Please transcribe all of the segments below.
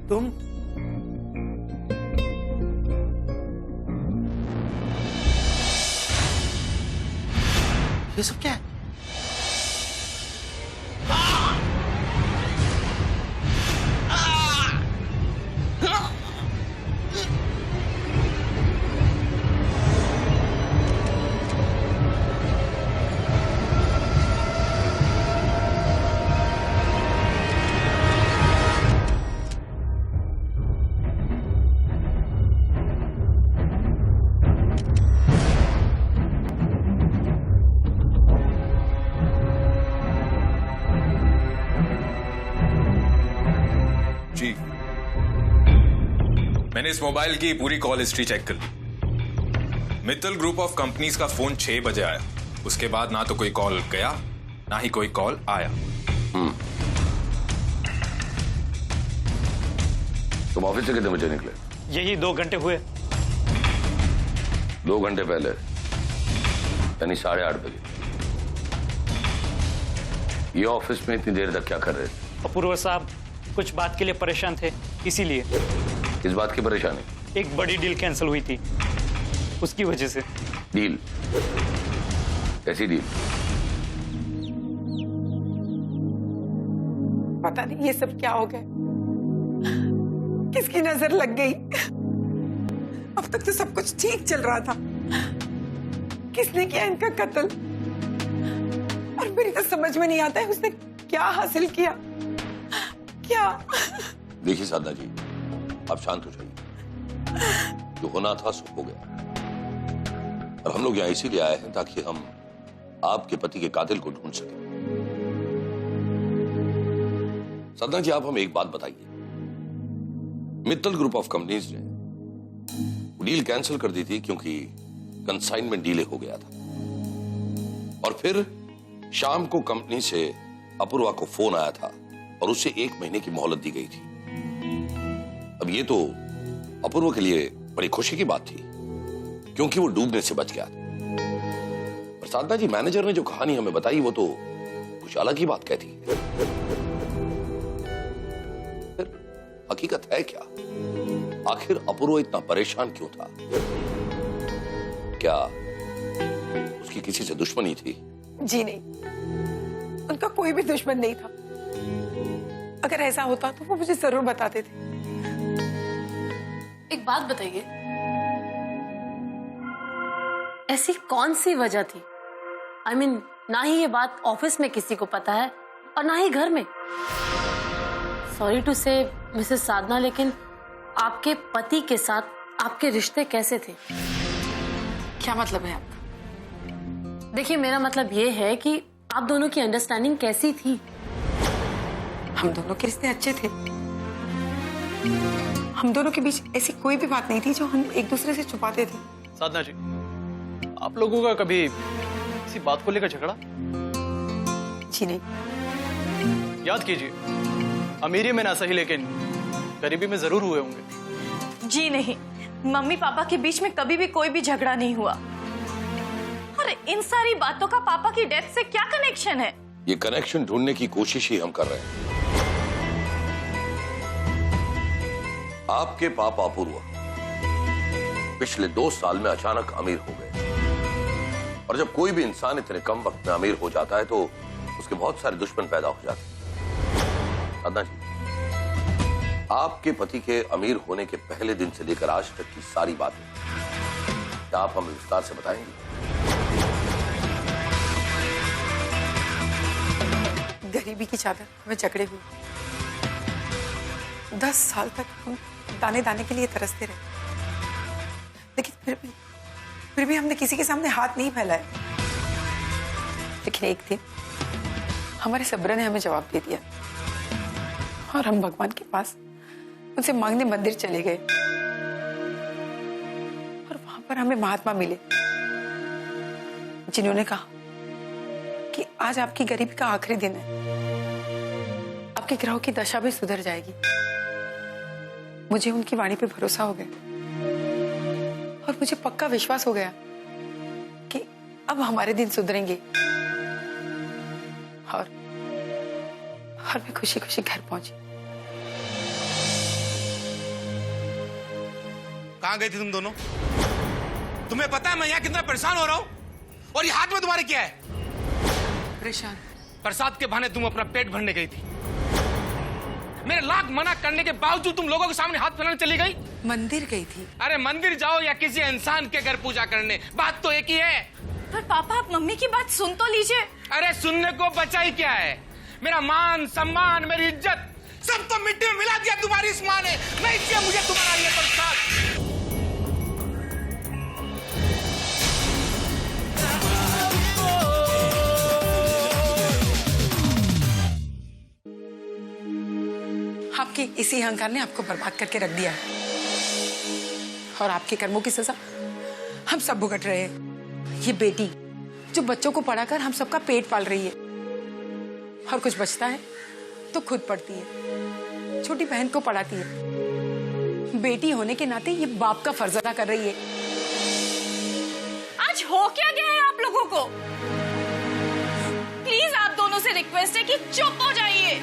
तुम ये सब क्या है? मैंने इस मोबाइल की पूरी कॉल हिस्ट्री चेक कर ली। मित्तल ग्रुप ऑफ कंपनीज का फोन 6 बजे आया। उसके बाद ना तो कोई कॉल गया ना ही कोई कॉल आया। तुम ऑफिस से कितने बजे निकले? यही 2 घंटे हुए। 2 घंटे पहले यानी 8:30 बजे। ये ऑफिस में इतनी देर तक क्या कर रहे थे? अपूर्व साहब कुछ बात के लिए परेशान थे, इसीलिए। किस बात की परेशानी? एक बड़ी डील कैंसिल हुई थी, उसकी वजह से। डील? कैसी डील? पता नहीं ये सब क्या हो गया, किसकी नजर लग गई। अब तक तो सब कुछ ठीक चल रहा था। किसने किया इनका कत्ल? और मेरी तो समझ में नहीं आता है उसने क्या हासिल किया। क्या? देखिए साधना जी, आप शांत हो जाइए। जो होना था सो हो गया, और हम लोग यहाँ इसीलिए आए हैं ताकि हम आपके पति के कातिल को ढूंढ सकें। साधना जी, आप हमें एक बात बताइए। मित्तल ग्रुप ऑफ कंपनीज ने डील कैंसिल कर दी थी क्योंकि कंसाइनमेंट डिले हो गया था, और फिर शाम को कंपनी से अपूर्वा को फोन आया था और उसे 1 महीने की मोहलत दी गई थी। अब ये तो अपूर्व के लिए बड़ी खुशी की बात थी क्योंकि वो डूबने से बच गया था। पर साधना जी, मैनेजर ने जो कहानी हमें बताई वो तो कुछ अलग ही बात कहती है। फिर हकीकत है क्या? आखिर अपूर्व इतना परेशान क्यों था? क्या उसकी किसी से दुश्मनी थी? जी नहीं, उनका कोई भी दुश्मन नहीं था। अगर ऐसा होता तो वो मुझे जरूर बताते थे। एक बात बताइए, ऐसी कौन सी वजह थी? I mean, ना ही ये बात ऑफिस में किसी को पता है और ना ही घर में। सॉरी टू से मिसेस साधना, लेकिन आपके पति के साथ आपके रिश्ते कैसे थे? क्या मतलब है आपका? देखिए, मेरा मतलब ये है कि आप दोनों की अंडरस्टैंडिंग कैसी थी? हम दोनों के रिश्ते अच्छे थे। हम दोनों के बीच ऐसी कोई भी बात नहीं थी जो हम एक दूसरे से छुपाते थे। साधना जी, आप लोगों का कभी किसी बात को लेकर झगड़ा? जी नहीं। याद कीजिए, अमीरी में ना सही लेकिन गरीबी में जरूर हुए होंगे। जी नहीं, मम्मी पापा के बीच में कभी भी कोई भी झगड़ा नहीं हुआ। और इन सारी बातों का पापा की डेथ से क्या कनेक्शन है? ये कनेक्शन ढूंढने की कोशिश ही हम कर रहे हैं। आपके पापा अपूर्व पिछले 2 साल में अचानक अमीर हो गए, और जब कोई भी इंसान इतने कम वक्त में अमीर हो जाता है तो उसके बहुत सारे दुश्मन पैदा हो जाते हैं। साधना जी, आपके पति के अमीर होने के पहले दिन से लेकर आज तक की सारी बातें क्या आप हमें विस्तार से बताएंगे? गरीबी की चादर हमें जकड़े हुए 10 साल तक हम दाने दाने के लिए तरसते रहे, लेकिन फिर भी हमने किसी के सामने हाथ नहीं फैलाया। लेकिन एक दिन हमारे सब्र ने हमें जवाब दे दिया और हम भगवान के पास उनसे मांगने मंदिर चले गए, और वहां पर हमें महात्मा मिले जिन्होंने कहा कि आज आपकी गरीबी का आखिरी दिन है, आपके ग्रहों की दशा भी सुधर जाएगी। मुझे उनकी वाणी पे भरोसा हो गया और मुझे पक्का विश्वास हो गया कि अब हमारे दिन सुधरेंगे, और मैं खुशी खुशी घर पहुंची। कहां गई थी तुम दोनों? तुम्हें पता है मैं यहाँ कितना परेशान हो रहा हूँ? और ये हाथ में तुम्हारे क्या है? परेशान? प्रसाद के बहाने तुम अपना पेट भरने गई थी। मेरे लाख मना करने के बावजूद तुम लोगों के सामने हाथ फैलाने चली गई। मंदिर गई थी। अरे मंदिर जाओ या किसी इंसान के घर पूजा करने, बात तो एक ही है। पर पापा, आप मम्मी की बात सुन तो लीजिए। अरे सुनने को बचा ही क्या है? मेरा मान सम्मान, मेरी इज्जत सब तो मिट्टी में मिला दिया तुम्हारी इस माँ ने। नहीं चाहिए मुझे तुम्हारा ये प्रसाद। आपके इसी अहंकार ने आपको बर्बाद करके रख दिया है, और आपके कर्मों की सजा हम सब भुगत रहे हैं। ये बेटी जो बच्चों को पढ़ाकर हम सबका पेट पाल रही है, और कुछ बचता है तो खुद पढ़ती है, छोटी बहन को पढ़ाती है। बेटी होने के नाते ये बाप का फर्ज अदा कर रही है। आज हो क्या गया है आप लोगों को? प्लीज आप दोनों से रिक्वेस्ट है कि चुप हो जाइए।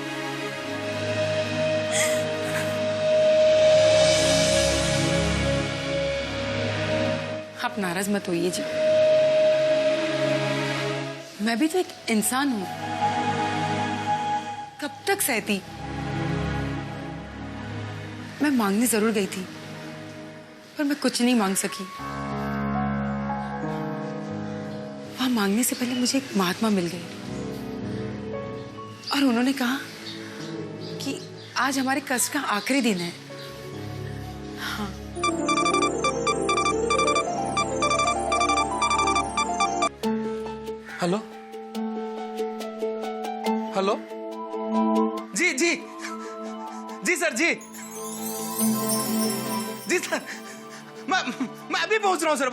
आप नाराज मत होइए जी, मैं भी तो एक इंसान हूं। कब तक सहती? मैं मांगने जरूर गई थी, पर मैं कुछ नहीं मांग सकी। वहां मांगने से पहले मुझे एक महात्मा मिल गए, और उन्होंने कहा कि आज हमारे कष्ट का आखिरी दिन है। हाँ, हेलो हेलो, जी जी जी सर, जी जी सर, मैं अभी पहुंच रहा हूं sir.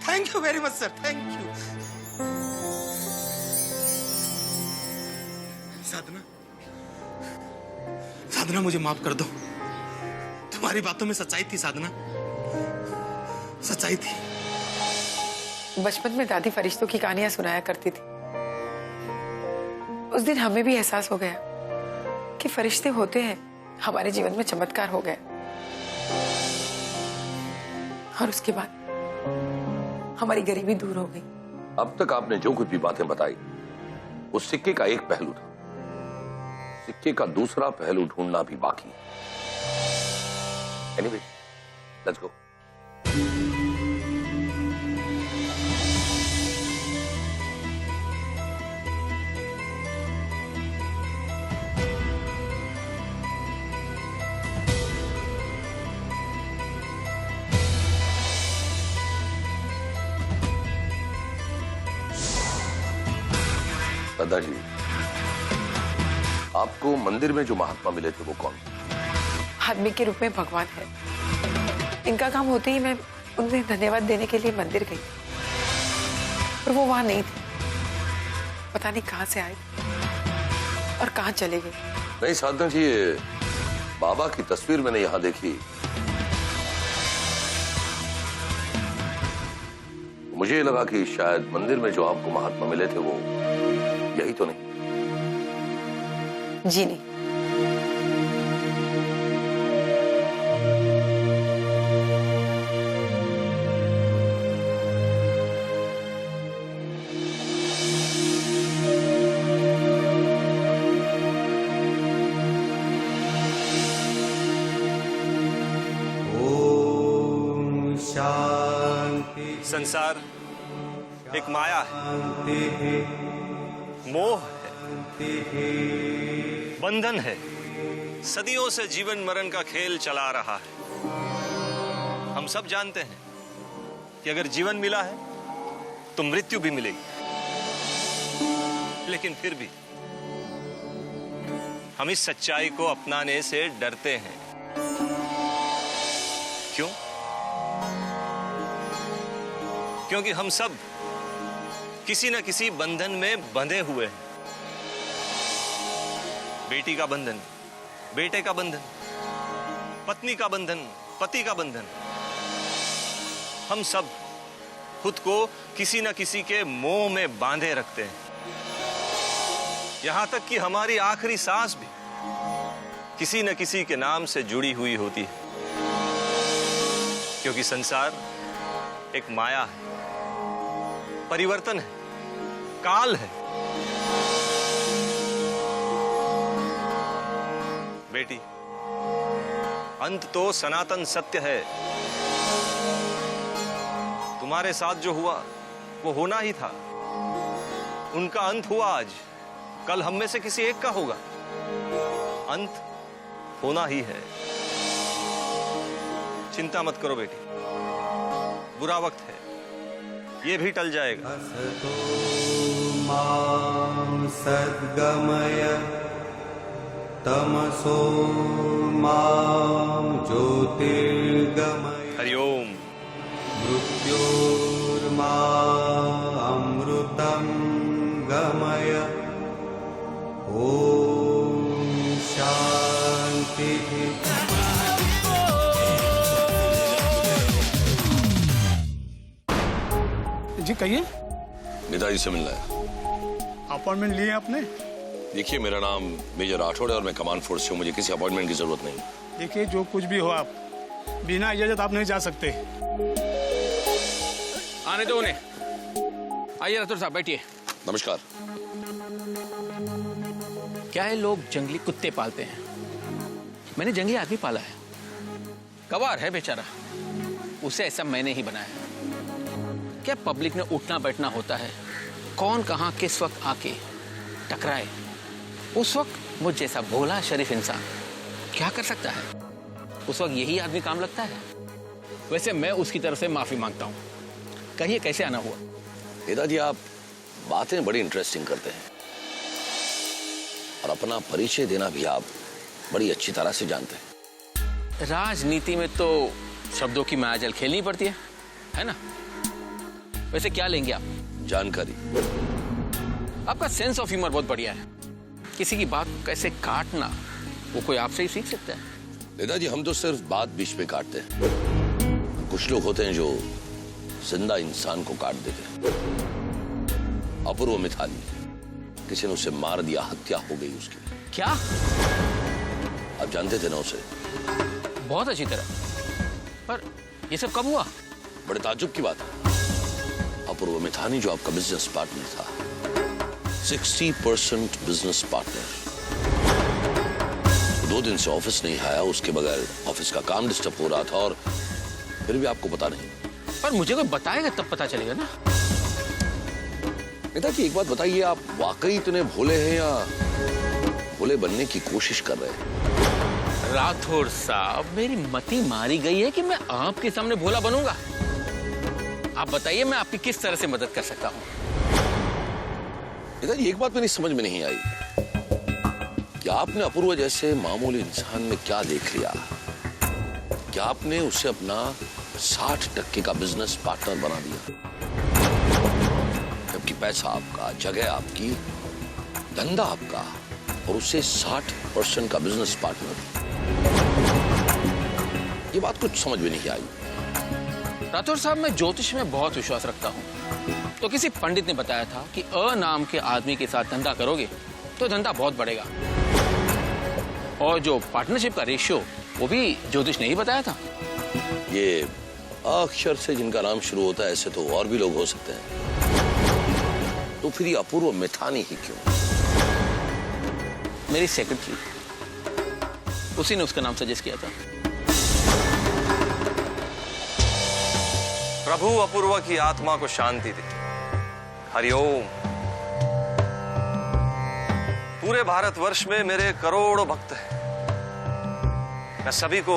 Thank you very much sir, thank you. Sadhana, Sadhana मुझे माफ कर दो। तुम्हारी बातों में सच्चाई थी साधना, सच्चाई थी। बचपन में दादी फरिश्तों की कहानियां सुनाया करती थी। उस दिन हमें भी एहसास हो गया कि फरिश्ते होते हैं, हमारे जीवन में चमत्कार हो गया। और उसके बाद हमारी गरीबी दूर हो गई। अब तक आपने जो कुछ भी बातें बताई वो सिक्के का एक पहलू था, सिक्के का दूसरा पहलू ढूंढना भी बाकी है। Anyway, let's go. दादाजी, आपको मंदिर में जो महात्मा मिले थे वो कौन? आदमी के रूप में भगवान है। इनका काम होते ही मैं उन्हें धन्यवाद देने के लिए मंदिर गई। और वो वहां नहीं थी। पता नहीं कहां से आए और कहां चले गए। नहीं साधना जी, ये बाबा की तस्वीर मैंने यहां देखी, मुझे लगा कि शायद मंदिर में जो आपको महात्मा मिले थे वो यही तो नहीं। जी नहीं। संसार एक माया है, मोह है, बंधन है, सदियों से जीवन मरण का खेल चला रहा है। हम सब जानते हैं कि अगर जीवन मिला है तो मृत्यु भी मिलेगी, लेकिन फिर भी हम इस सच्चाई को अपनाने से डरते हैं। क्यों? क्योंकि हम सब किसी न किसी बंधन में बंधे हुए हैं। बेटी का बंधन, बेटे का बंधन, पत्नी का बंधन, पति का बंधन। हम सब खुद को किसी न किसी के मोह में बांधे रखते हैं, यहां तक कि हमारी आखिरी सांस भी किसी न किसी के नाम से जुड़ी हुई होती है। क्योंकि संसार एक माया है, परिवर्तन है, काल है। बेटी, अंत तो सनातन सत्य है। तुम्हारे साथ जो हुआ वो होना ही था। उनका अंत हुआ आज, कल हम में से किसी एक का होगा। अंत होना ही है। चिंता मत करो बेटी, बुरा वक्त है, ये भी टल जाएगा। सद्गमय तमसो मां ज्योतिर्गमय। हरिओम। मृत्योर्मा अमृतं गमय। ओम शांति। जी कहिए। नेताजी से मिलना है। अपॉइंटमेंट लिए आपने? देखिए, मेरा नाम मेजर राठौड़ है और मैं कमांड फोर्स से हूँ। मुझे किसी अपॉइंटमेंट की जरूरत नहीं। देखिए, जो कुछ भी हो, आप बिना इजाजत आप नहीं जा सकते। आने दो उन्हें। आइए राठौड़ साहब, बैठिए। नमस्कार। क्या है, लोग जंगली कुत्ते पालते हैं, मैंने जंगली आदमी पाला है। गवार है बेचारा, उसे ऐसा मैंने ही बनाया। क्या पब्लिक में उठना बैठना होता है, कौन कहां किस वक्त आके टकराए, उस वक्त मुझ जैसा भोला शरीफ इंसान क्या कर सकता है? उस वक्त यही आदमी काम लगता है। वैसे मैं उसकी तरफ से माफी मांगता हूं। कहिए कैसे आना हुआ? नेताजी, आप बातें बड़ी इंटरेस्टिंग करते हैं और अपना परिचय देना भी आप बड़ी अच्छी तरह से जानते हैं। राजनीति में तो शब्दों की मायाजाल खेलनी पड़ती है ना? वैसे क्या लेंगे आप? जानकारी। आपका सेंस ऑफ ह्यूमर बहुत बढ़िया है। किसी की बात को कैसे काटना, वो कोई आपसे ही सीख सकता है। नेताजी, हम तो सिर्फ बात बीच में काटते हैं। कुछ लोग होते हैं जो जिंदा इंसान को काट देते हैं। अपूर्व मिथाली, किसी ने उसे मार दिया, हत्या हो गई उसकी। क्या आप जानते थे ना उसे? बहुत अच्छी तरह। पर ये सब कब हुआ? बड़े ताज्जुब की बात है। अपूर्व मिथानी जो आपका बिजनेस पार्टनर था, 60% बिजनेस पार्टनर, 2 दिन से ऑफिस नहीं आया। उसके बगैर ऑफिस का काम डिस्टर्ब हो रहा था और फिर भी आपको पता नहीं। पर मुझे कोई बताएगा तब पता चलेगा ना। नेताजी, एक बात बताइए, आप वाकई इतने भोले हैं या भोले बनने की कोशिश कर रहे हैं? राठौड़ साहब, मेरी मति मारी गई है कि मैं आपके सामने भोला बनूंगा। आप बताइए मैं आपकी किस तरह से मदद कर सकता हूं? नेताजी, एक बात मेरी समझ में नहीं आई कि आपने अपूर्व जैसे मामूली इंसान में क्या देख लिया? क्या आपने उसे अपना 60% का बिजनेस पार्टनर बना दिया? पैसा आपका, जगह आपकी, धंधा आपका, और उससे 60% का बिजनेस पार्टनर। ये बात कुछ समझ में नहीं आई। राठौर साहब, मैं ज्योतिष में बहुत विश्वास रखता हूँ। तो किसी पंडित ने बताया था कि अ नाम के आदमी के साथ धंधा करोगे तो धंधा बहुत बढ़ेगा। और जो पार्टनरशिप का रेशियो, वो भी ज्योतिष ने ही बताया था। ये अक्षर से जिनका नाम शुरू होता है, ऐसे तो और भी लोग हो सकते हैं। तो फिर ये अपूर्व मिथानी ही क्यों? मेरी सेक्रेटरी, उसी ने उसका नाम सजेस्ट किया था। प्रभु अपूर्वा की आत्मा को शांति दे। हरिओम। पूरे भारतवर्ष में मेरे करोड़ों भक्त हैं। मैं सभी को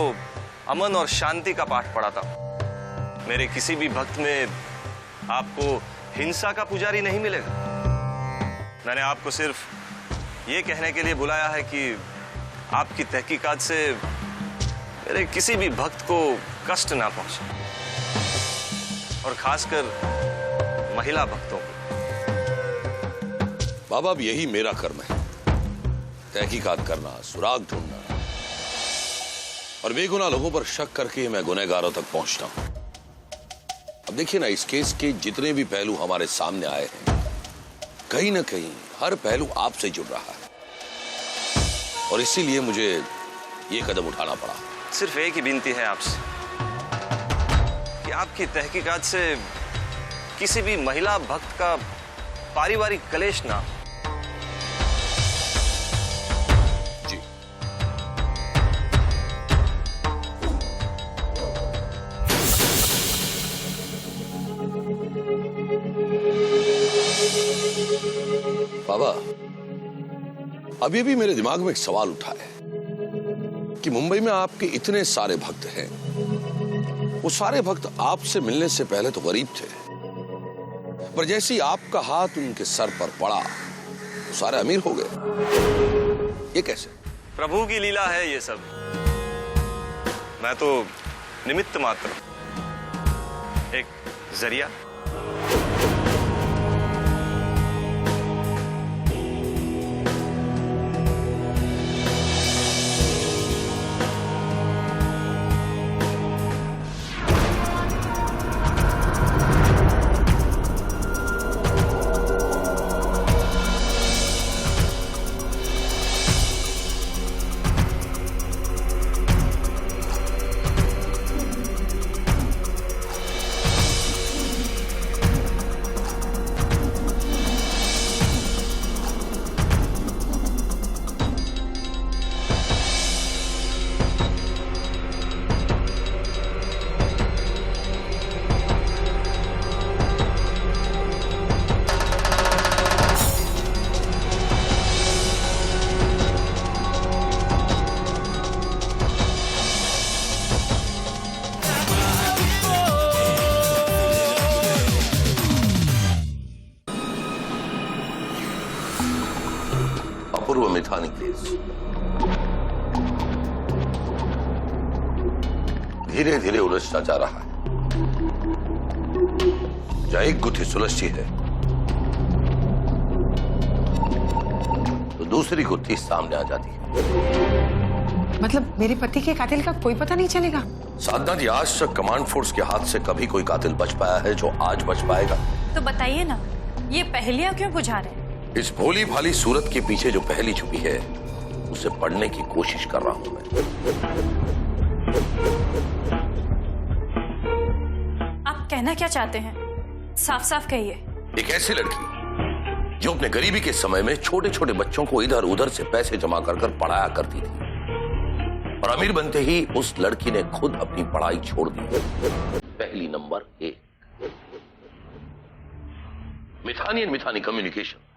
अमन और शांति का पाठ पढ़ाता हूं। मेरे किसी भी भक्त में आपको हिंसा का पुजारी नहीं मिलेगा। मैंने आपको सिर्फ ये कहने के लिए बुलाया है कि आपकी तहकीकात से मेरे किसी भी भक्त को कष्ट ना पहुंचे, और खासकर महिला भक्तों को। बाबा, अब यही मेरा कर्म है, तहकीकात करना, सुराग ढूंढना, और बेगुनाह लोगों पर शक करके मैं गुनहगारों तक पहुंचता हूं। अब देखिए ना, इस केस के जितने भी पहलू हमारे सामने आए हैं, कहीं ना कहीं हर पहलू आपसे जुड़ रहा है, और इसीलिए मुझे ये कदम उठाना पड़ा। सिर्फ एक ही विनती है आपसे कि आपकी तहकीकात से किसी भी महिला भक्त का पारिवारिक कलेश ना। जी। बाबा, अभी भी मेरे दिमाग में एक सवाल उठा है कि मुंबई में आपके इतने सारे भक्त हैं, वो सारे भक्त आपसे मिलने से पहले तो गरीब थे, पर जैसे ही आपका हाथ उनके सर पर पड़ा, वो सारे अमीर हो गए। ये कैसे? प्रभु की लीला है ये सब। मैं तो निमित्त मात्र, एक जरिया। अपूर्व मिथानी केस धीरे धीरे उलझता जा रहा है। जहां एक गुत्थी सुलझती है तो दूसरी गुत्थी सामने आ जाती है। मतलब मेरे पति के कातिल का कोई पता नहीं चलेगा? साधना जी, आज तक कमांड फोर्स के हाथ से कभी कोई कातिल बच पाया है जो आज बच पाएगा? तो बताइए ना, ये पहेलियां क्यों बुझा रहे हैं? इस भोली भाली सूरत के पीछे जो पहेली छुपी है, उसे पढ़ने की कोशिश कर रहा हूं मैं। आप कहना क्या चाहते हैं? साफ साफ कहिए। एक ऐसी लड़की जो अपने गरीबी के समय में छोटे छोटे बच्चों को इधर उधर से पैसे जमा कर कर पढ़ाया करती थी, और अमीर बनते ही उस लड़की ने खुद अपनी पढ़ाई छोड़ दी। पहली नंबर 1, मिथानी एंड मिथानी कम्युनिकेशन।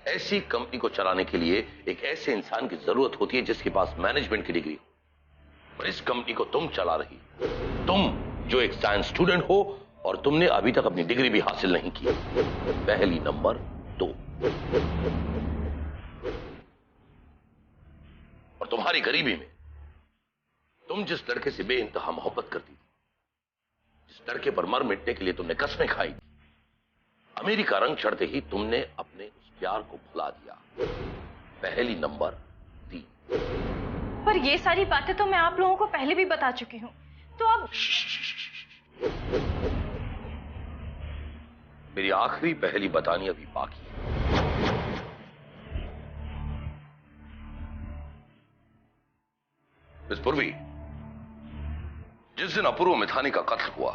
ऐसी कंपनी को चलाने के लिए एक ऐसे इंसान की जरूरत होती है जिसके पास मैनेजमेंट की डिग्री हो। और इस कंपनी को तुम चला रही, तुम जो एक साइंस स्टूडेंट हो, और तुमने अभी तक अपनी डिग्री भी हासिल नहीं की। पहली नंबर 2। और तुम्हारी गरीबी में तुम जिस लड़के से बेइंतहा मोहब्बत करती थी, जिस लड़के पर मर मिटने के लिए तुमने कस्में खाई, अमीरी का रंग चढ़ते ही तुमने अपने उस प्यार को भुला दिया। पहली नंबर 3। पर ये सारी बातें तो मैं आप लोगों को पहले भी बता चुकी हूँ, तो अब मेरी आखिरी पहली बतानी अभी बाकी है। मिस पूर्वी, जिस दिन अपूर्व मिथानी का कत्ल हुआ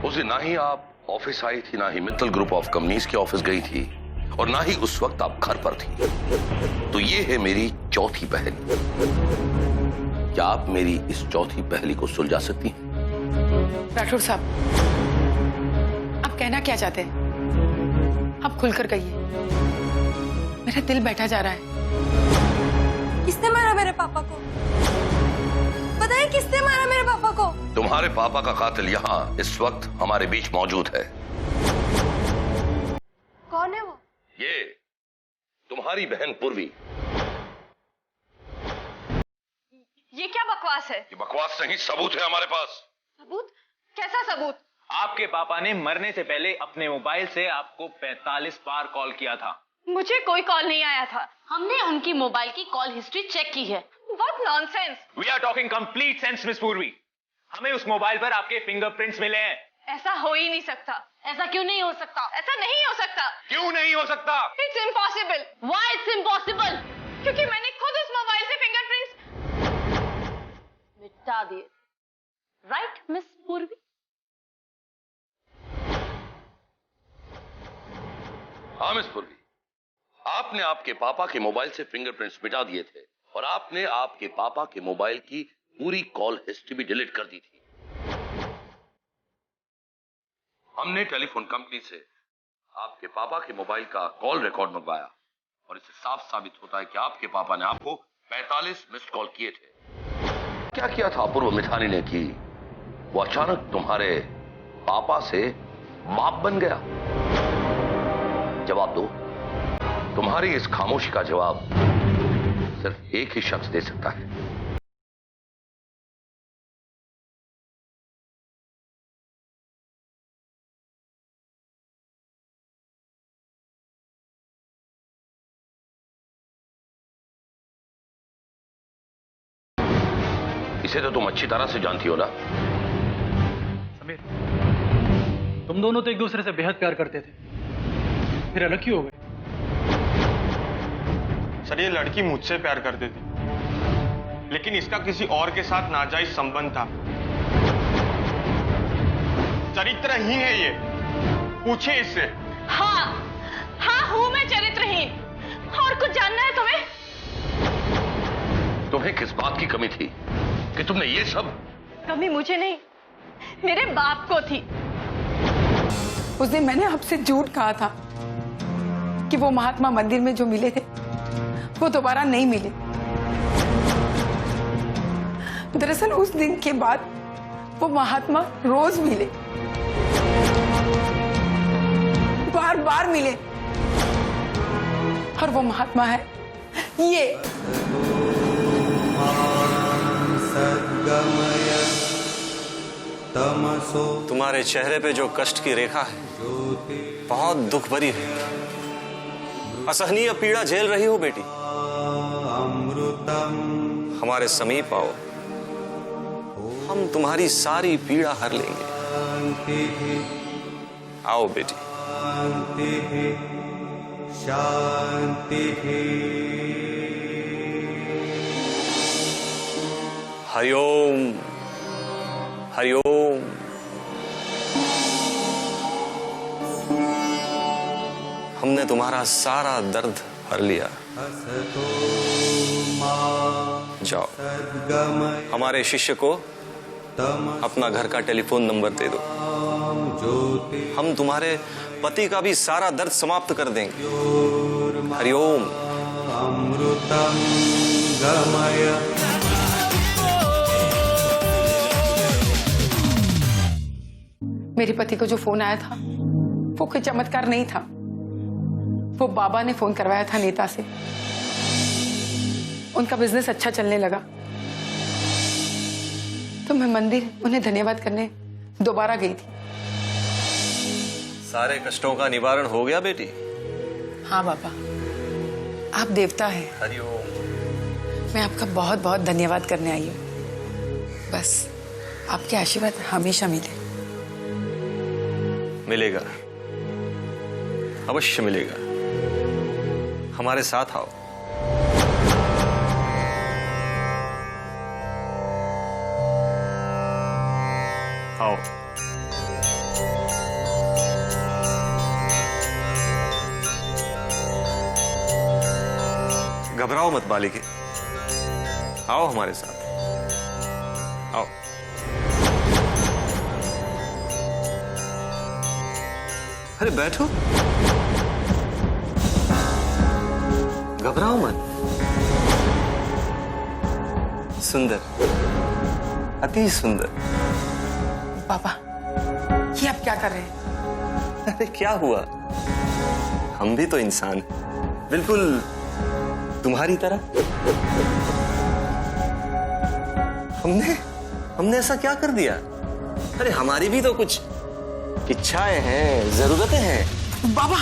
उस दिन ना ही आप ऑफिस आई थी, ना ही मित्तल ग्रुप ऑफ कंपनीज के ऑफिस गई थी, और ना ही उस वक्त आप घर पर थी। तो ये है मेरी चौथी पहेली। क्या आप मेरी इस चौथी पहेली को सुलझा सकती हैं? राठौर साहब, आप कहना क्या चाहते हैं? आप खुलकर कहिए, मेरा दिल बैठा जा रहा है। किसने मारा मेरे पापा को? बताइए, किसने मारा मेरे पापा को? तुम्हारे पापा का कातिल यहाँ इस वक्त हमारे बीच मौजूद है। कौन है वो? ये तुम्हारी बहन पूर्वी। ये क्या बकवास है? ये बकवास नहीं, सबूत है हमारे पास। सबूत? कैसा सबूत? आपके पापा ने मरने से पहले अपने मोबाइल से आपको 45 बार कॉल किया था। मुझे कोई कॉल नहीं आया था। हमने उनकी मोबाइल की कॉल हिस्ट्री चेक की है। What nonsense! We are talking complete sense miss Purvi. हमें उस मोबाइल पर आपके फिंगरप्रिंट्स मिले हैं। ऐसा हो ही नहीं सकता। ऐसा क्यों नहीं हो सकता? ऐसा नहीं हो सकता। क्यों नहीं हो सकता? It's impossible. Why it's impossible? क्योंकि मैंने खुद उस मोबाइल से फिंगरप्रिंट्स मिटा दिए। राइट मिस पूर्वी? हाँ मिस पूर्वी, आपने आपके पापा के मोबाइल से फिंगरप्रिंट्स मिटा दिए थे, और आपने आपके पापा के मोबाइल की पूरी कॉल हिस्ट्री भी डिलीट कर दी थी। हमने टेलीफोन कंपनी से आपके पापा के मोबाइल का कॉल रिकॉर्ड मंगवाया, और इससे साफ साबित होता है कि आपके पापा ने आपको 45 मिस्ड कॉल किए थे। क्या किया था अपूर्व मिथानी ने कि वो अचानक तुम्हारे पापा से बाप बन गया? जवाब दो। तुम्हारी इस खामोशी का जवाब सिर्फ एक ही शख्स दे सकता है। इसे तो तुम अच्छी तरह से जानती हो ना? समीर, तुम दोनों तो एक दूसरे से बेहद प्यार करते थे, फिर अलग क्यों हो गए? सर, ये लड़की मुझसे प्यार करती थी, लेकिन इसका किसी और के साथ नाजायज संबंध था। चरित्रहीन है ये, पूछे इससे। हाँ, हाँ हूं मैं चरित्रहीन। और कुछ जानना है तुम्हें? तुम्हें किस बात की कमी थी कि तुमने ये सब? कमी मुझे नहीं, मेरे बाप को थी। उस दिन मैंने आपसे झूठ कहा था कि वो महात्मा मंदिर में जो मिले थे वो दोबारा नहीं मिले। दरअसल उस दिन के बाद वो महात्मा रोज मिले, बार बार मिले, और वो महात्मा है ये। तुम्हारे चेहरे पे जो कष्ट की रेखा है बहुत दुख भरी है। असहनीय पीड़ा झेल रही हो बेटी। हमारे समीप आओ, हम तुम्हारी सारी पीड़ा हर लेंगे। आओ बेटी। शांति। हरिओम हरिओम। हमने तुम्हारा सारा दर्द हर लिया। जाओ, हमारे शिष्य को अपना घर का टेलीफोन नंबर दे दो। हम तुम्हारे पति का भी सारा दर्द समाप्त कर देंगे। हरिओम। अमृतम गमय। मेरे पति को जो फोन आया था वो कोई चमत्कार नहीं था। वो बाबा ने फोन करवाया था नेता से। उनका बिजनेस अच्छा चलने लगा तो मैं मंदिर उन्हें धन्यवाद करने दोबारा गई थी। सारे कष्टों का निवारण हो गया बेटी? हाँ बाबा, आप देवता हैं। हरिओम। मैं आपका बहुत बहुत धन्यवाद करने आई हूँ। बस आपके आशीर्वाद हमेशा मिले। मिलेगा, अवश्य मिलेगा। हमारे साथ आओ। आओ। घबराओ मत बालिके, आओ हमारे साथ, आओ। अरे बैठो, घबराओ मत। सुंदर, अति सुंदर। पापा, ये आप क्या कर रहे हैं? अरे क्या हुआ, हम भी तो इंसान हैं, बिल्कुल तुम्हारी तरह। हमने ऐसा क्या कर दिया? अरे हमारी भी तो कुछ इच्छाएं हैं, जरूरतें हैं। बाबा,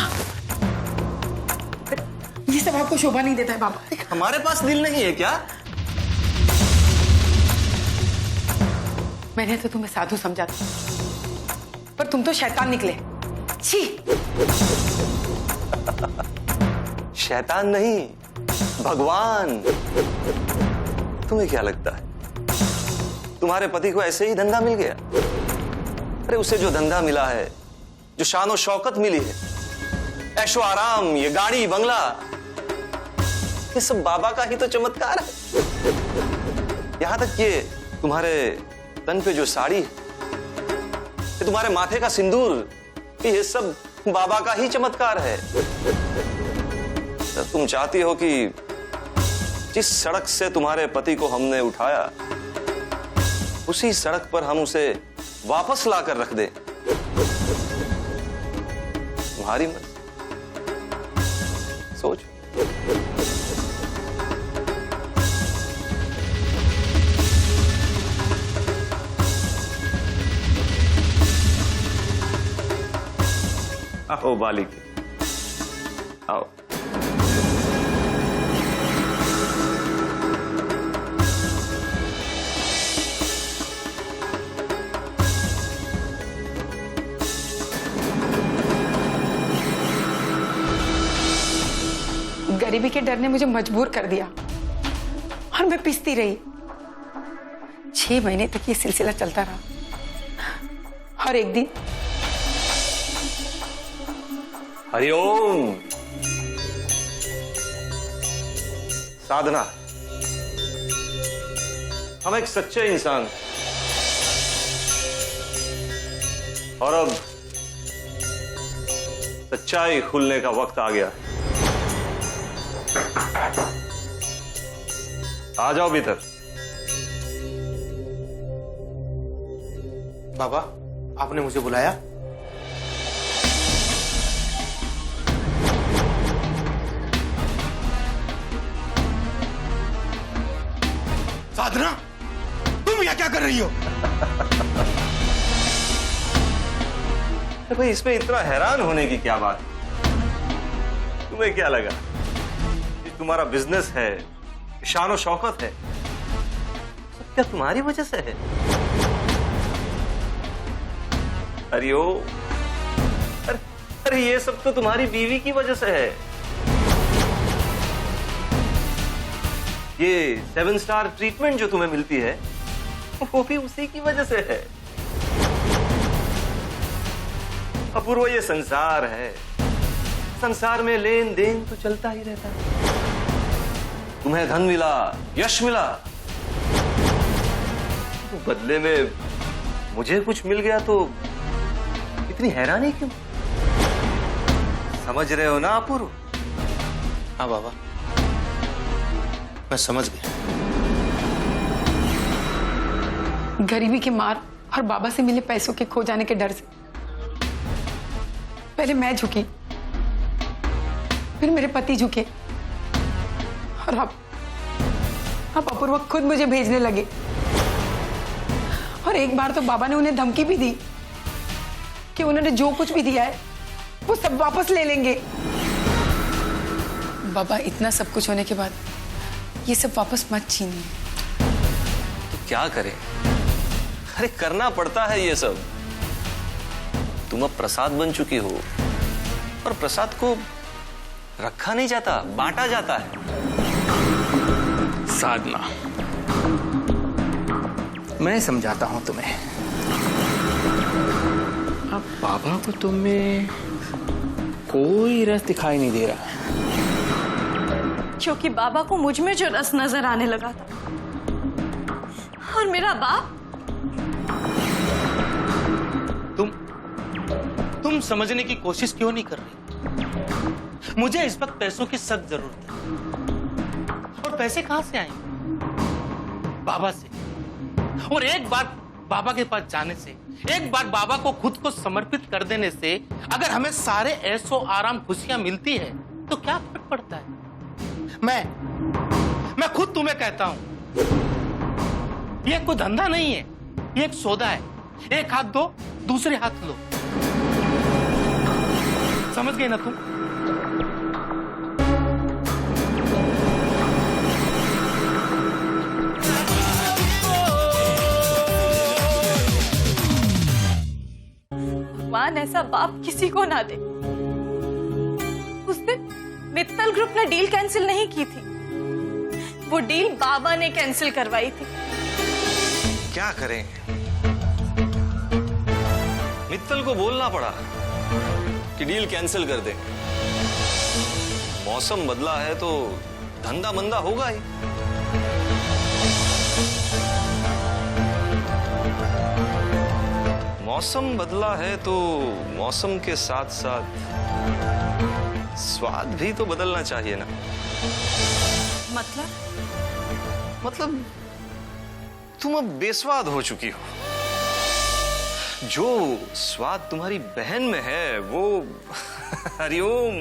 ये सब आपको शोभा नहीं देता है बाबा। हमारे पास दिल नहीं है क्या? मैंने तो तुम्हें साधु समझा था, पर तुम तो शैतान निकले। छी! शैतान नहीं, भगवान। तुम्हें क्या लगता है तुम्हारे पति को ऐसे ही धंधा मिल गया? अरे उसे जो धंधा मिला है, जो शान और शौकत मिली है, ऐशो आराम, ये गाड़ी बंगला, ये सब बाबा का ही तो चमत्कार है। यहां तक ये तुम्हारे तन पे जो साड़ी है, ये तुम्हारे माथे का सिंदूर, ये सब बाबा का ही चमत्कार है। तुम चाहती हो कि जिस सड़क से तुम्हारे पति को हमने उठाया, उसी सड़क पर हम उसे वापस लाकर रख दें। तुम्हारी मर्जी, सोच। आओ बालिके, आओ। गरीबी के डर ने मुझे मजबूर कर दिया और मैं पिसती रही। 6 महीने तक ये सिलसिला चलता रहा। और एक दिन हरिओम। साधना, हम एक सच्चे इंसान, और अब सच्चाई खुलने का वक्त आ गया। आ जाओ भीतर। बाबा, आपने मुझे बुलाया? साधना, तुम यहाँ क्या कर रही हो? भाई, इसमें इतना हैरान होने की क्या बात? तुम्हें क्या लगा ये तुम्हारा बिजनेस है, शान और शौकत है, सब क्या तुम्हारी वजह से है? अरे ये सब तो तुम्हारी बीवी की वजह से है। ये 7 स्टार ट्रीटमेंट जो तुम्हें मिलती है, वो भी उसी की वजह से है। अपूर्व, ये संसार है, संसार में लेन देन तो चलता ही रहता है। तुम्हें धन मिला, यश मिला, तो बदले में मुझे कुछ मिल गया, तो इतनी हैरानी क्यों? समझ रहे हो ना अपूर्व? हाँ बाबा, मैं समझ गया। गरीबी की मार और बाबा से मिले पैसों के खो जाने के डर से पहले मैं झुकी, फिर मेरे पति झुके, और अब अपूर्व खुद मुझे भेजने लगे। और एक बार तो बाबा ने उन्हें धमकी भी दी कि उन्होंने जो कुछ भी दिया है वो सब वापस ले लेंगे। बाबा, इतना सब कुछ होने के बाद ये सब वापस मत छीनिए। तो क्या करें? अरे करना पड़ता है ये सब। तुम अब प्रसाद बन चुकी हो और प्रसाद को रखा नहीं जाता, बांटा जाता है। साधना, मैं समझाता हूं तुम्हें। अब बाबा को तुम में कोई रस दिखाई नहीं दे रहा, क्योंकि बाबा को मुझ में जो रस नजर आने लगा था, और मेरा बाप। तुम समझने की कोशिश क्यों नहीं कर रही? मुझे इस वक्त पैसों की सख्त जरूरत है, और पैसे कहां से आएंगे? बाबा से। और एक बार बाबा के पास जाने से, एक बार बाबा को खुद को समर्पित कर देने से अगर हमें सारे ऐशो आराम खुशियां मिलती है तो क्या फर्क पड़ता है? मैं खुद तुम्हें कहता हूं, ये कोई धंधा नहीं है, ये एक सौदा है। एक हाथ दो, दूसरे हाथ लो। समझ गए ना तुम? भगवान ऐसा बाप किसी को ना दे। उस दिन मित्तल ग्रुप ने डील कैंसिल नहीं की थी, वो डील बाबा ने कैंसिल करवाई थी। क्या करें? मित्तल को बोलना पड़ा कि डील कैंसिल कर दे। मौसम बदला है तो धंधा मंदा होगा ही। मौसम बदला है तो मौसम के साथ साथ स्वाद भी तो बदलना चाहिए ना। मतलब तुम अब बेस्वाद हो चुकी हो। जो स्वाद तुम्हारी बहन में है वो हरिओम,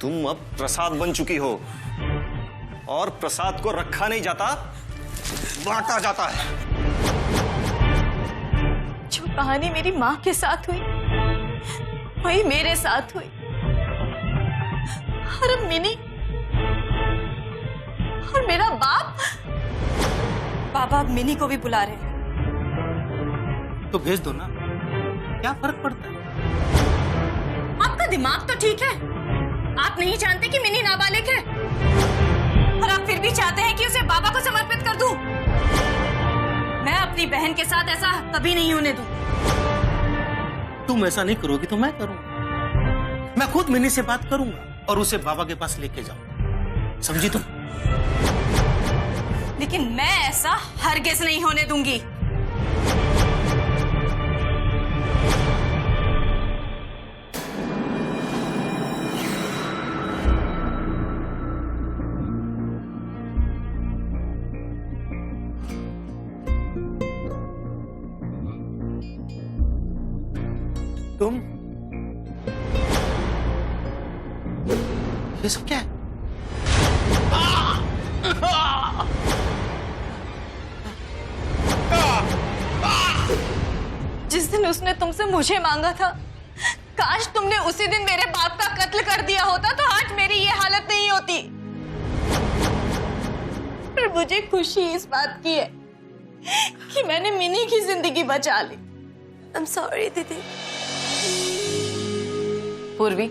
तुम अब प्रसाद बन चुकी हो, और प्रसाद को रखा नहीं जाता, बांटा जाता है। जो कहानी मेरी माँ के साथ हुई वही मेरे साथ हुई, और अब मिनी और मेरा बाप। बाबा अब मिनी को भी बुला रहे हैं। तो भेज दो ना, क्या फर्क पड़ता है? आपका दिमाग तो ठीक है, आप नहीं जानते कि मिनी नाबालिग है, और आप फिर भी चाहते हैं कि उसे बाबा को समर्पित कर दूं। मैं अपनी बहन के साथ ऐसा कभी नहीं होने दूं। तुम ऐसा नहीं करोगी तो मैं करूंगा। मैं खुद मिनी से बात करूंगा और उसे बाबा के पास लेके जाऊंगा, समझी तुम? लेकिन मैं ऐसा हरगिज नहीं होने दूंगी। तुम ये सब क्या है? जिस दिन उसने तुमसे मुझे मांगा था, काश तुमने उसी दिन मेरे बाप का कत्ल कर दिया होता तो आज मेरी ये हालत नहीं होती। पर मुझे खुशी इस बात की है कि मैंने मिनी की जिंदगी बचा ली। I'm sorry, दीदी। पूर्वी,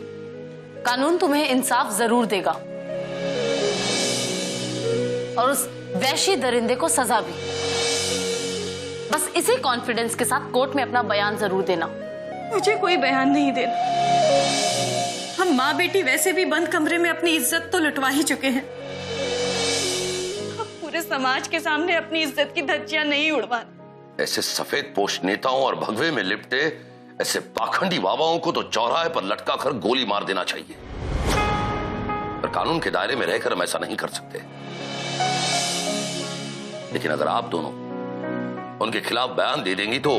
कानून तुम्हें इंसाफ जरूर देगा, और उस वैशी दरिंदे को सजा भी। बस इसी कॉन्फिडेंस के साथ कोर्ट में अपना बयान जरूर देना। मुझे कोई बयान नहीं देना। हम माँ बेटी वैसे भी बंद कमरे में अपनी इज्जत तो लुटवा ही चुके हैं, अब पूरे समाज के सामने अपनी इज्जत की धज्जियां नहीं उड़वानी। ऐसे सफेद पोश नेताओं और भगवे में लिपटे ऐसे पाखंडी बाबाओं को तो चौराहे पर लटका कर गोली मार देना चाहिए। पर कानून के दायरे में रहकर हम ऐसा नहीं कर सकते। लेकिन अगर आप दोनों उनके खिलाफ बयान दे देंगी तो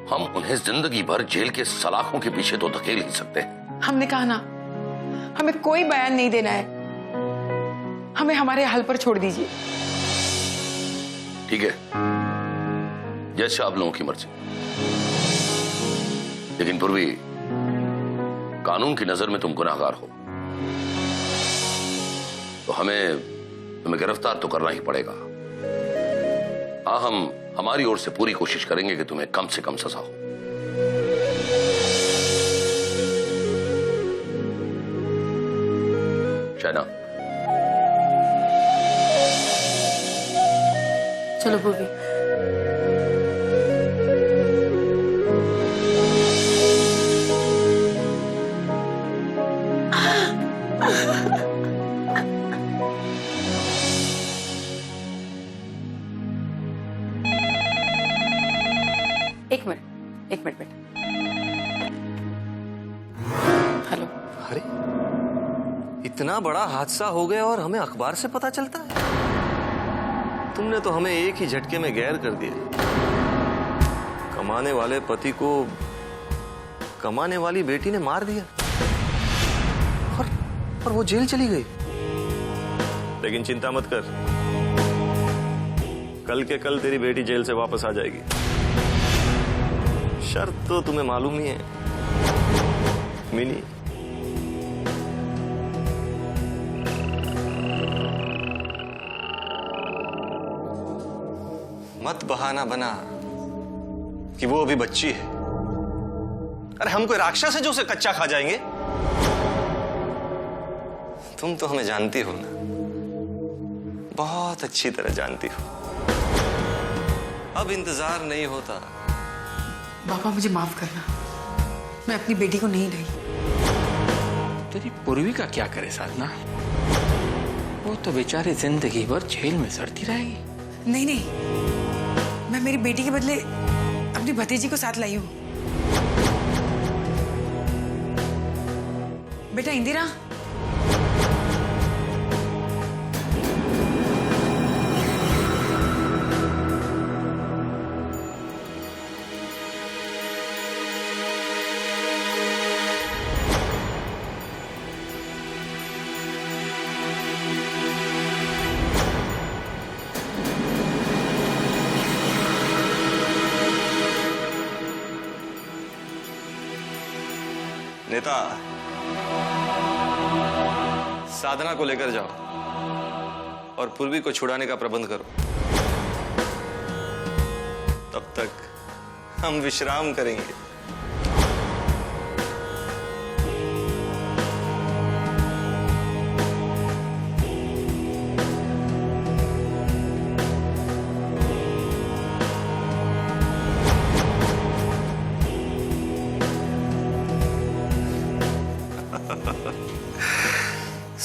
हम उन्हें जिंदगी भर जेल के सलाखों के पीछे तो धकेल ही सकते हैं। हमने कहा ना, हमें कोई बयान नहीं देना है, हमें हमारे हल पर छोड़ दीजिए। ठीक है, जैसे आप लोगों की मर्जी। लेकिन पूर्वी, कानून की नजर में तुम गुनाहगार हो, तो तुम्हें गिरफ्तार तो करना ही पड़ेगा। हाँ, हम हमारी ओर से पूरी कोशिश करेंगे कि तुम्हें कम से कम सजा हो। शहना, चलो पूर्वी। एक मिनट बेटा। हेलो। अरे, इतना बड़ा हादसा हो गया और हमें अखबार से पता चलता है? तुमने तो हमें एक ही झटके में गैर कर दिया। कमाने वाले पति को कमाने वाली बेटी ने मार दिया और वो जेल चली गई। लेकिन चिंता मत कर, कल के कल तेरी बेटी जेल से वापस आ जाएगी। शर्त तो तुम्हें मालूम ही है मिनी। मत बहाना बना कि वो अभी बच्ची है। अरे हम कोई राक्षस है जो उसे कच्चा खा जाएंगे? तुम तो हमें जानती हो ना, बहुत अच्छी तरह जानती हो। अब इंतजार नहीं होता। बाबा मुझे माफ करना, मैं अपनी बेटी को नहीं लाई। तेरी पूर्वी का क्या करे साधना? वो तो बेचारी जिंदगी भर जेल में सड़ती रहेगी। नहीं नहीं, मैं मेरी बेटी के बदले अपनी भतीजी को साथ लाई हूँ। बेटा इंदिरा, नेता, साधना को लेकर जाओ और पूर्वी को छुड़ाने का प्रबंध करो। तब तक हम विश्राम करेंगे।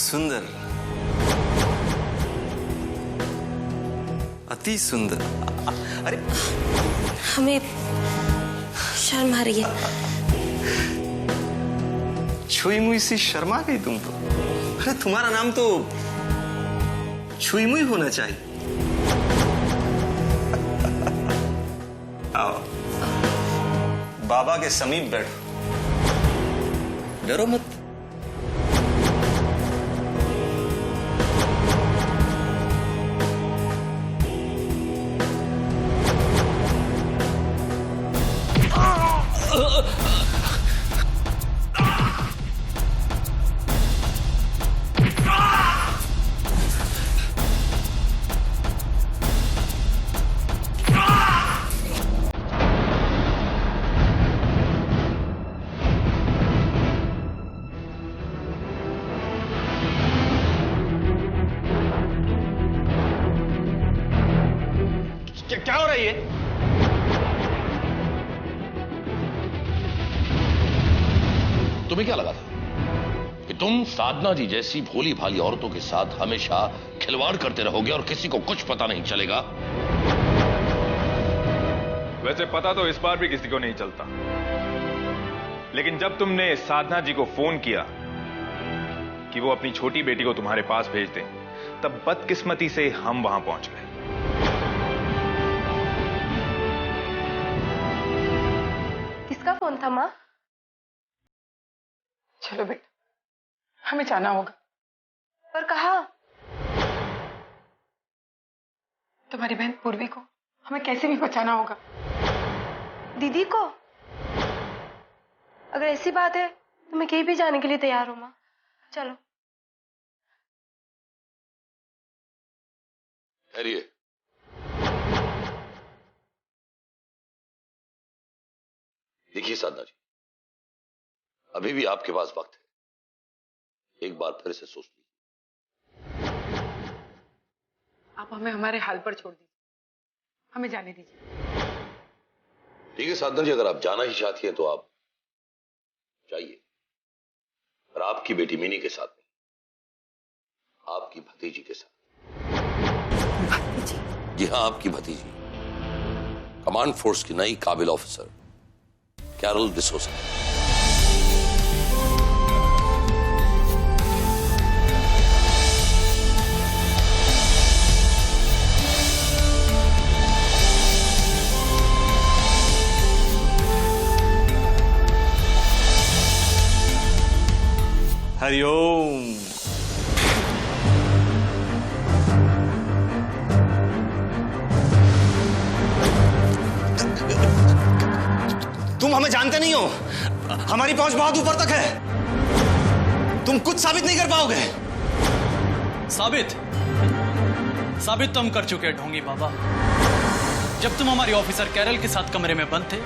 सुंदर, अति सुंदर। अरे हमें शर्म आ रही है। छुई मुई सी शर्मा गई तुम तो। अरे तुम्हारा नाम तो छुई मुई होना चाहिए। आओ, बाबा के समीप बैठो, डरो मत। क्या हो रहा है ये? तुम्हें क्या लगा था कि तुम साधना जी जैसी भोली भाली औरतों के साथ हमेशा खिलवाड़ करते रहोगे और किसी को कुछ पता नहीं चलेगा? वैसे पता तो इस बार भी किसी को नहीं चलता, लेकिन जब तुमने साधना जी को फोन किया कि वो अपनी छोटी बेटी को तुम्हारे पास भेज दें, तब बदकिस्मती से हम वहां पहुंच गए। किसका फोन था माँ? चलो बेटा, हमें जाना होगा। पर कहाँ? तुम्हारी बहन पूर्वी को हमें कैसे भी बचाना होगा। दीदी को? अगर ऐसी बात है तो मैं कहीं भी जाने के लिए तैयार हूँ माँ। चलो। ठहरिए। देखिए साधना जी, अभी भी आपके पास वक्त है, एक बार फिर से सोच लीजिए। आप हमें हमारे हाल पर छोड़ दीजिए, हमें जाने दीजिए। ठीक है साधना जी, अगर आप जाना ही चाहती हैं तो आप जाइए, और आपकी बेटी मिनी के साथ नहीं, आपकी भतीजी के साथ। भतीजी? जी हाँ, आपकी भतीजी, कमांड फोर्स की नई काबिल ऑफिसर कैरल डिसोजा। हरिओम। तुम हमें जानते नहीं हो, हमारी पहुंच बहुत ऊपर तक है, तुम कुछ साबित नहीं कर पाओगे। साबित तो हम कर चुके हैं ढोंगी बाबा। जब तुम हमारी ऑफिसर कैरल के साथ कमरे में बंद थे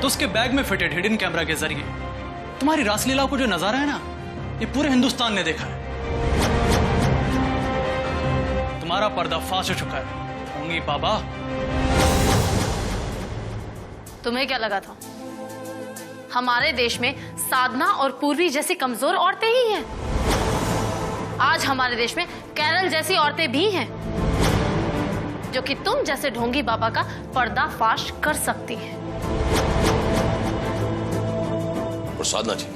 तो उसके बैग में फिटेड हिडन कैमरा के जरिए तुम्हारी रासलीला को जो नजारा है ना, ये पूरे हिंदुस्तान ने देखा है। तुम्हारा पर्दाफाश हो चुका है ढोंगी बाबा। तुम्हें क्या लगा था हमारे देश में साधना और पूर्वी जैसी कमजोर औरतें ही हैं? आज हमारे देश में कैरल जैसी औरतें भी हैं जो कि तुम जैसे ढोंगी बाबा का पर्दाफाश कर सकती हैं। और साधना जी,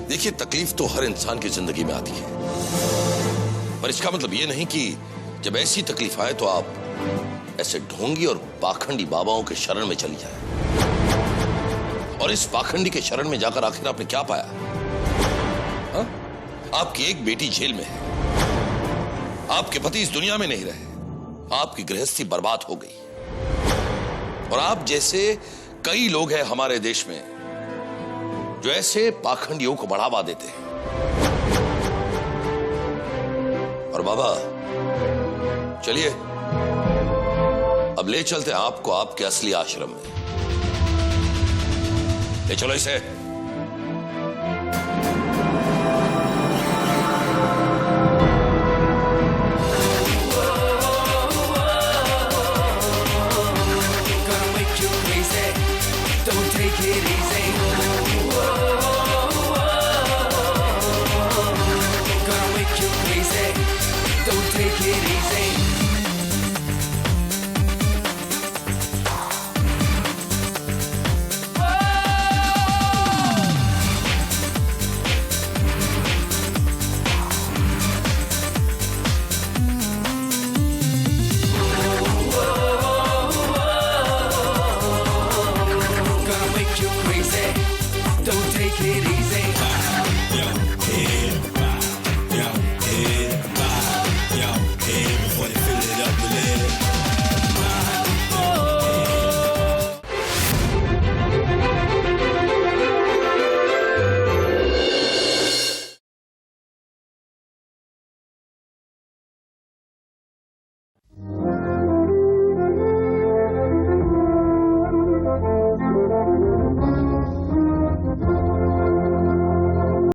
देखिए, तकलीफ तो हर इंसान की जिंदगी में आती है, पर इसका मतलब यह नहीं कि जब ऐसी तकलीफ आए तो आप ऐसे ढोंगी और पाखंडी बाबाओं के शरण में चली जाए। और इस पाखंडी के शरण में जाकर आखिर आपने क्या पाया? हा? आपकी एक बेटी जेल में है, आपके पति इस दुनिया में नहीं रहे, आपकी गृहस्थी बर्बाद हो गई, और आप जैसे कई लोग हैं हमारे देश में जो ऐसे पाखंडियों को बढ़ावा देते हैं। और बाबा, चलिए अब ले चलते हैं आपको आपके असली आश्रम में। ले चलो इसे। Gonna make you crazy. Don't take it easy.